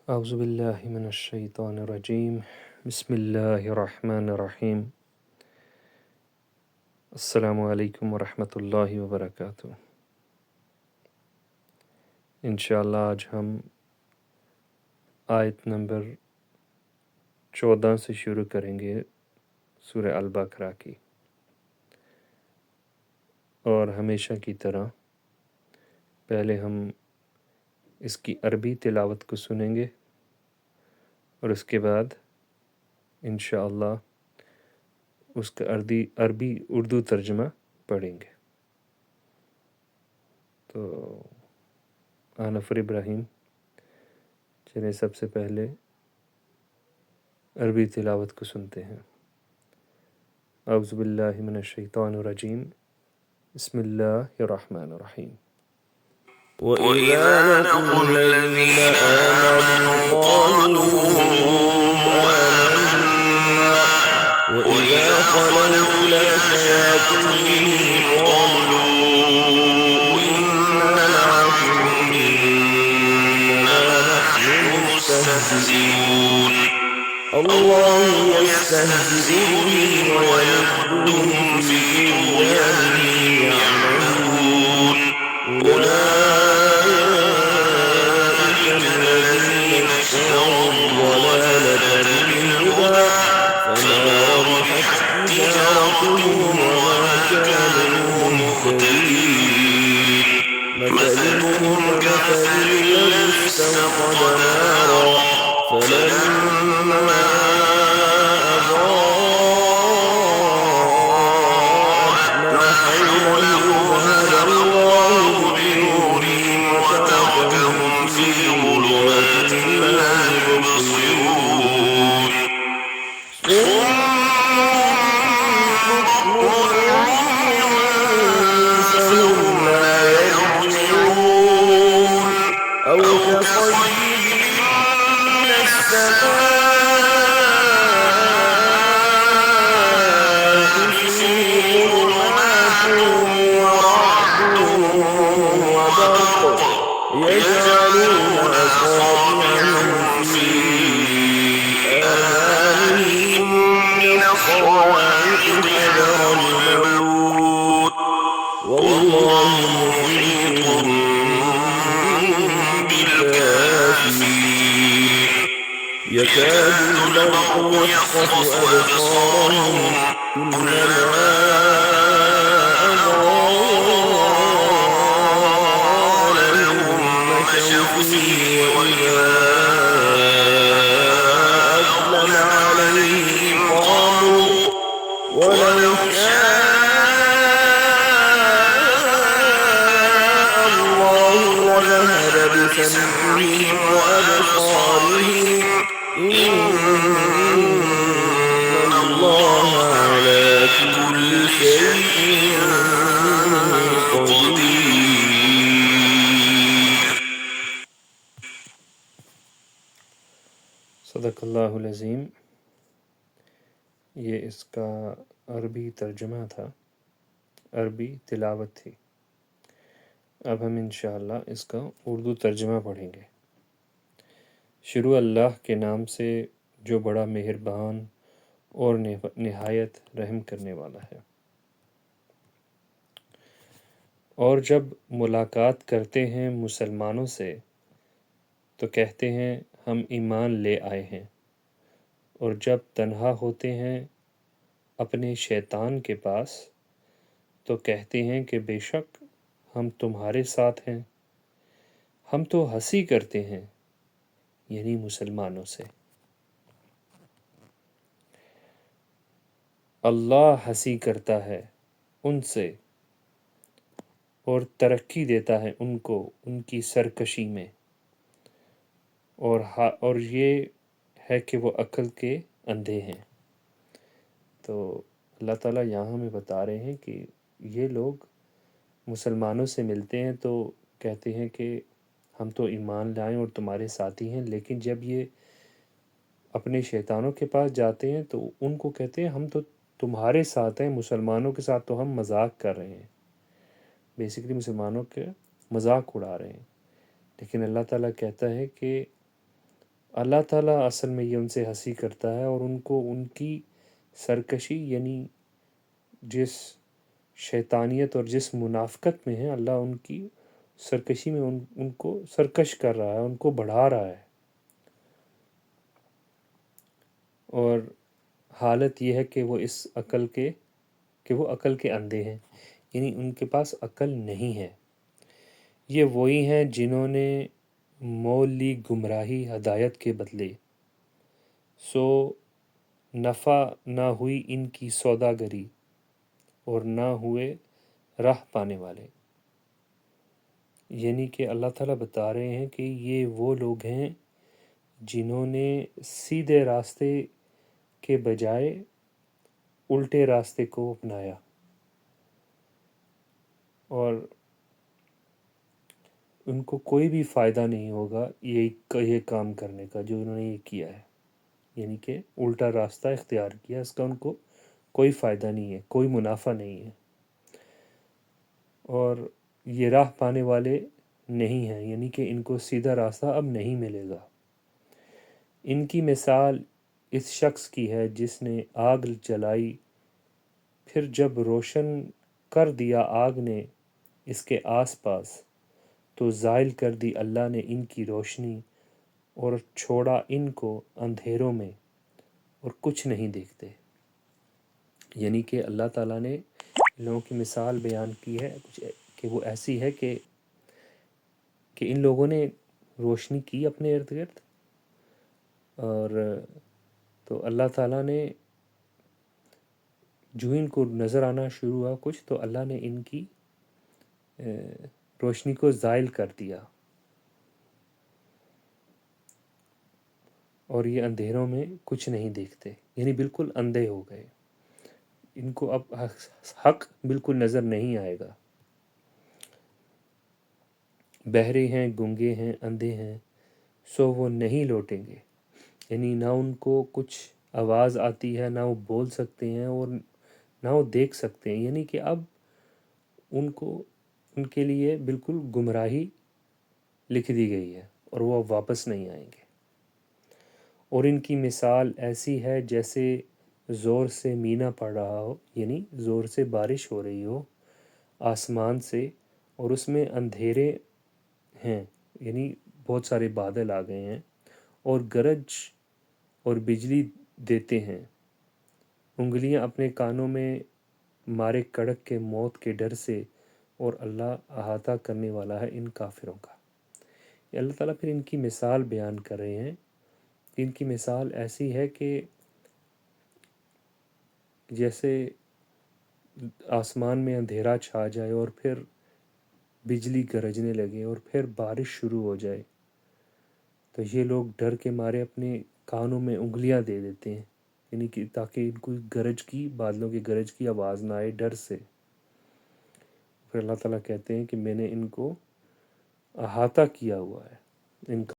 اعوذ باللہ من الشیطان الرجیم بسم اللہ الرحمن الرحیم السلام علیکم ورحمۃ اللہ وبرکاتہ۔ انشاءاللہ آج ہم آیت نمبر 14 سے شروع کریں گے سورہ البقرہ کی، اور ہمیشہ کی طرح پہلے ہم اس کی عربی تلاوت کو سنیں گے اور اس کے بعد انشاءاللہ اس کا عربی اردو ترجمہ پڑھیں گے۔ تو آنفر ابراہیم، چلیں سب سے پہلے عربی تلاوت کو سنتے ہیں۔ اعوذ باللہ من الشیطان الرجیم بسم اللہ الرحمن الرحیم۔ وَإِذَا لَقُوا الَّذِينَ آمَنُوا قَالُوا آمَنَّا وَإِذَا خَلَوْا إِلَىٰ شَيَاطِينِهِمْ قَالُوا إِنَّا مَعَكُمْ إِنَّمَا نَحْنُ مُسْتَهْزِئُونَ اللَّهُ يَسْتَهْزِئُ بِهِمْ وَيَمُدُّهُمْ فِي طُغْيَانِهِمْ يَعْمَهُونَ أولئك الذين اشتروا الضلالة بالهدى فما ربحت تجارتهم وما كانوا مهتدين مثلهم كمثل الذي استوقد نارا فلما أضاءت ما حوله ذهب الله بنورهم وتركهم في ظلمات لا يبصرون صم بكم عمي فهم لا يرجعون أو كصيب من السماء فيه ظلمات ورعد وبرق يجعلون أصابعهم في آذانهم من الصواعق حذر الموت والله محيط بالكافرين يكاد البرق يخطف أبصارهم كلما أضاء لهم مشوا فيه وإذا أظلم عليهم قاموا ولو شاء الله لذهب بسمعهم وأبصارهم إن الله على كل شيء قدير۔ صدق اللہ العظیم۔ یہ اس کا عربی ترجمہ تھا، عربی تلاوت تھی۔ اب ہم انشاءاللہ اس کا اردو ترجمہ پڑھیں گے۔ شروع اللہ کے نام سے جو بڑا مہربان اور نہایت رحم کرنے والا ہے۔ اور جب ملاقات کرتے ہیں مسلمانوں سے تو کہتے ہیں ہم ایمان لے آئے ہیں، اور جب تنہا ہوتے ہیں اپنے شیطان کے پاس تو کہتے ہیں کہ بے شک ہم تمہارے ساتھ ہیں، ہم تو ہنسی کرتے ہیں، یعنی مسلمانوں سے۔ اللہ ہنسی کرتا ہے ان سے اور ترقی دیتا ہے ان کو ان کی سرکشی میں، اور یہ ہے کہ وہ عقل کے اندھے ہیں۔ تو اللہ تعالیٰ یہاں ہمیں بتا رہے ہیں کہ یہ لوگ مسلمانوں سے ملتے ہیں تو کہتے ہیں کہ ہم تو ایمان لائیں اور تمہارے ساتھی ہیں، لیکن جب یہ اپنے شیطانوں کے پاس جاتے ہیں تو ان کو کہتے ہیں ہم تو تمہارے ساتھ ہیں، مسلمانوں کے ساتھ تو ہم مذاق کر رہے ہیں، بیسیکلی مسلمانوں کے مذاق اڑا رہے ہیں۔ لیکن اللہ تعالیٰ کہتا ہے کہ اللہ تعالیٰ اصل میں یہ ان سے ہنسی کرتا ہے اور ان کو ان کی سرکشی یعنی جس شیطانیت اور جس منافقت میں ہیں، اللہ ان کی سرکشی میں ان کو سرکش کر رہا ہے، ان کو بڑھا رہا ہے. اور حالت یہ ہے کہ وہ اس عقل کے وہ عقل کے اندھے ہیں، یعنی ان کے پاس عقل نہیں ہے. یہ وہی ہیں جنہوں نے مول لی گمراہی ہدایت کے بدلے، سو نفع نہ ہوئی ان کی سوداگری اور نہ ہوئے راہ پانے والے. یعنی کہ اللہ تعالیٰ بتا رہے ہیں کہ یہ وہ لوگ ہیں جنہوں نے سیدھے راستے کے بجائے الٹے راستے کو اپنایا، اور ان کو کوئی بھی فائدہ نہیں ہوگا یہ کام کرنے کا جو انہوں نے یہ کیا ہے، یعنی کہ الٹا راستہ اختیار کیا، اس کا ان کو کوئی فائدہ نہیں ہے، کوئی منافع نہیں ہے، اور یہ راہ پانے والے نہیں ہیں، یعنی کہ ان کو سیدھا راستہ اب نہیں ملے گا. ان کی مثال اس شخص کی ہے جس نے آگ جلائی، پھر جب روشن کر دیا آگ نے اس کے آس پاس، تو زائل کر دی اللہ نے ان کی روشنی اور چھوڑا ان کو اندھیروں میں اور کچھ نہیں دیکھتے. یعنی کہ اللہ تعالیٰ نے ان لوگوں کی مثال بیان کی ہے کہ وہ ایسی ہے کہ ان لوگوں نے روشنی کی اپنے ارد گرد، اور تو اللہ تعالیٰ نے جو ان کو نظر آنا شروع ہوا کچھ، تو اللہ نے ان کی روشنی کو زائل کر دیا اور یہ اندھیروں میں کچھ نہیں دیکھتے، یعنی بالکل اندھے ہو گئے، ان کو اب حق بالکل نظر نہیں آئے گا. بہرے ہیں، گنگے ہیں، اندھے ہیں، سو وہ نہیں لوٹیں گے. یعنی نہ ان کو کچھ آواز آتی ہے، نہ وہ بول سکتے ہیں اور نہ وہ دیکھ سکتے ہیں، یعنی کہ اب ان کے لیے بالکل گمراہی لکھ دی گئی ہے اور وہ واپس نہیں آئیں گے. اور ان کی مثال ایسی ہے جیسے زور سے مینا پڑ رہا ہو، یعنی زور سے بارش ہو رہی ہو آسمان سے، اور اس میں اندھیرے ہیں، یعنی بہت سارے بادل آ گئے ہیں، اور گرج اور بجلی دیتے ہیں، انگلیاں اپنے کانوں میں مارے کڑک کے موت کے ڈر سے، اور اللہ احاطہ کرنے والا ہے ان کافروں کا. یہ اللہ تعالیٰ پھر ان کی مثال بیان کر رہے ہیں. ان کی مثال ایسی ہے کہ جیسے آسمان میں اندھیرا چھا جائے اور پھر بجلی گرجنے لگے اور پھر بارش شروع ہو جائے، تو یہ لوگ ڈر کے مارے اپنے کانوں میں انگلیاں دے دیتے ہیں، یعنی کہ تاکہ ان کو بادلوں کی گرج کی آواز نہ آئے ڈر سے. پھر اللہ تعالیٰ کہتے ہیں کہ میں نے ان کو احاطہ کیا ہوا ہے ان کا